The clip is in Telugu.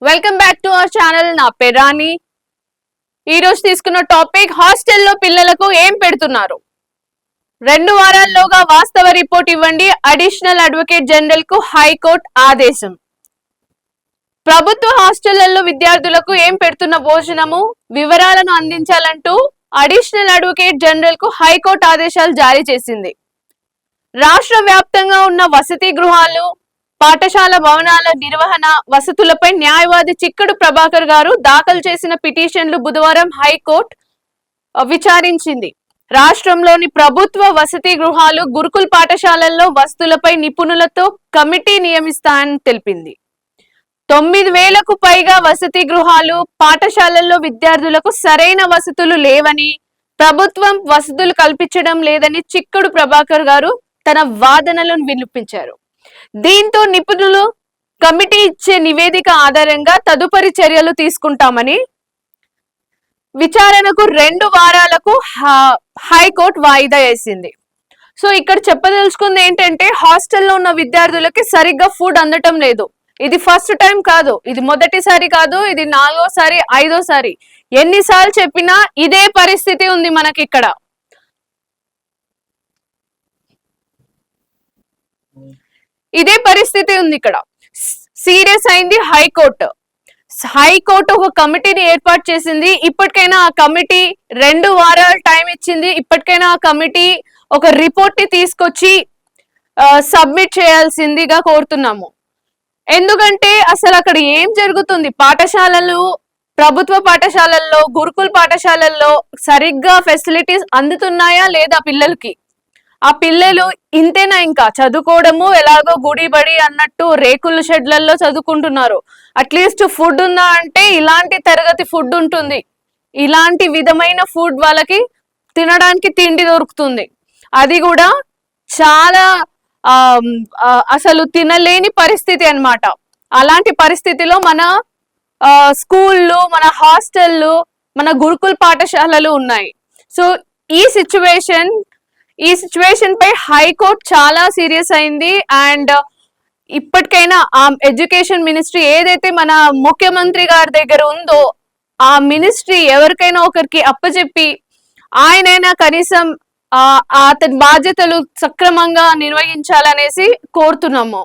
Welcome back to our channel. నా పేరు రాణి. ఈ రోజు తీసుకున్న టాపిక్ హాస్టల్లో పిల్లలకు ఏం పెడుతున్నారు. 2 వారాల్లోగా వాస్తవ రిపోర్ట్ ఇవ్వండి. అడిషనల్ అడ్వకేట్ జనరల్ కు హైకోర్టు ఆదేశం. ప్రభుత్వ హాస్టళ్లలో విద్యార్థులకు ఏం పెడుతున్న భోజనము వివరాలను అందించాలంటూ అడిషనల్ అడ్వకేట్ జనరల్ కు హైకోర్టు ఆదేశాలు జారీ చేసింది. రాష్ట్ర వ్యాప్తంగా ఉన్న వసతి గృహాలు, పాఠశాల భవనాల నిర్వహణ వసతులపై న్యాయవాది చిక్కడు ప్రభాకర్ గారు దాఖలు చేసిన పిటిషన్లు బుధవారం హైకోర్టు విచారించింది. రాష్ట్రంలోని ప్రభుత్వ వసతి గృహాలు, గురుకుల పాఠశాలల్లో వసతులపై నిపుణులతో కమిటీ నియమిస్తానని తెలిపింది. 9,000కు పైగా వసతి గృహాలు, పాఠశాలల్లో విద్యార్థులకు సరైన వసతులు లేవని, ప్రభుత్వం వసతులు కల్పించడం లేదని చిక్కడు ప్రభాకర్ గారు తన వాదనలను వినిపించారు. దీంతో నిపుణులు కమిటీ ఇచ్చే నివేదిక ఆధారంగా తదుపరి చర్యలు తీసుకుంటామని విచారణకు 2 వారాలకు హైకోర్టు వాయిదా వేసింది. సో ఇక్కడ చెప్పదలుచుకుంది ఏంటంటే, హాస్టల్లో ఉన్న విద్యార్థులకి సరిగ్గా ఫుడ్ అందటం లేదు. ఇది ఫస్ట్ టైం కాదు, ఇది మొదటిసారి కాదు, ఇది 4వసారి 5వసారి. ఎన్నిసార్లు చెప్పినా ఇదే పరిస్థితి ఉంది మనకి ఇక్కడ. ఇదే పరిస్థితి ఉంది ఇక్కడ. సీరియస్ అయింది హైకోర్టు. హైకోర్టు ఒక కమిటీని ఏర్పాటు చేసింది. ఇప్పటికైనా ఆ కమిటీ 2 వారాలు టైం ఇచ్చింది. ఇప్పటికైనా ఆ కమిటీ ఒక రిపోర్ట్ ని తీసుకొచ్చి సబ్మిట్ చేయాల్సిందిగా కోరుతున్నాము. ఎందుకంటే అసలు అక్కడ ఏం జరుగుతుంది, పాఠశాలలు, ప్రభుత్వ పాఠశాలల్లో, గురుకుల పాఠశాలల్లో సరిగ్గా ఫెసిలిటీస్ అందుతున్నాయా లేదా పిల్లలకి? ఆ పిల్లలు ఇంతేనా, ఇంకా చదువుకోవడము ఎలాగో గుడి బడి అన్నట్టు రేకుల షెడ్లలో చదువుకుంటున్నారు. అట్లీస్ట్ ఫుడ్ ఉందా అంటే ఇలాంటి తరగతి ఫుడ్ ఉంటుంది, ఇలాంటి విధమైన ఫుడ్ వాళ్ళకి తినడానికి తిండి దొరుకుతుంది. అది కూడా చాలా అసలు తినలేని పరిస్థితి అన్నమాట. అలాంటి పరిస్థితిలో మన స్కూళ్ళు, మన హాస్టళ్ళు, మన గురుకుల పాఠశాలలు ఉన్నాయి. సో ఈ సిచ్యువేషన్ పై హైకోర్టు చాలా సీరియస్ అయింది. అండ్ ఇప్పటికైనా ఆ ఎడ్యుకేషన్ మినిస్ట్రీ ఏదైతే మన ముఖ్యమంత్రి గారి దగ్గర ఉందో, ఆ మినిస్ట్రీ ఎవరికైనా ఒకరికి అప్పచెప్పి ఆయనైనా కనీసం అతని బాధ్యతలు సక్రమంగా నిర్వహించాలనేసి కోరుతున్నాము.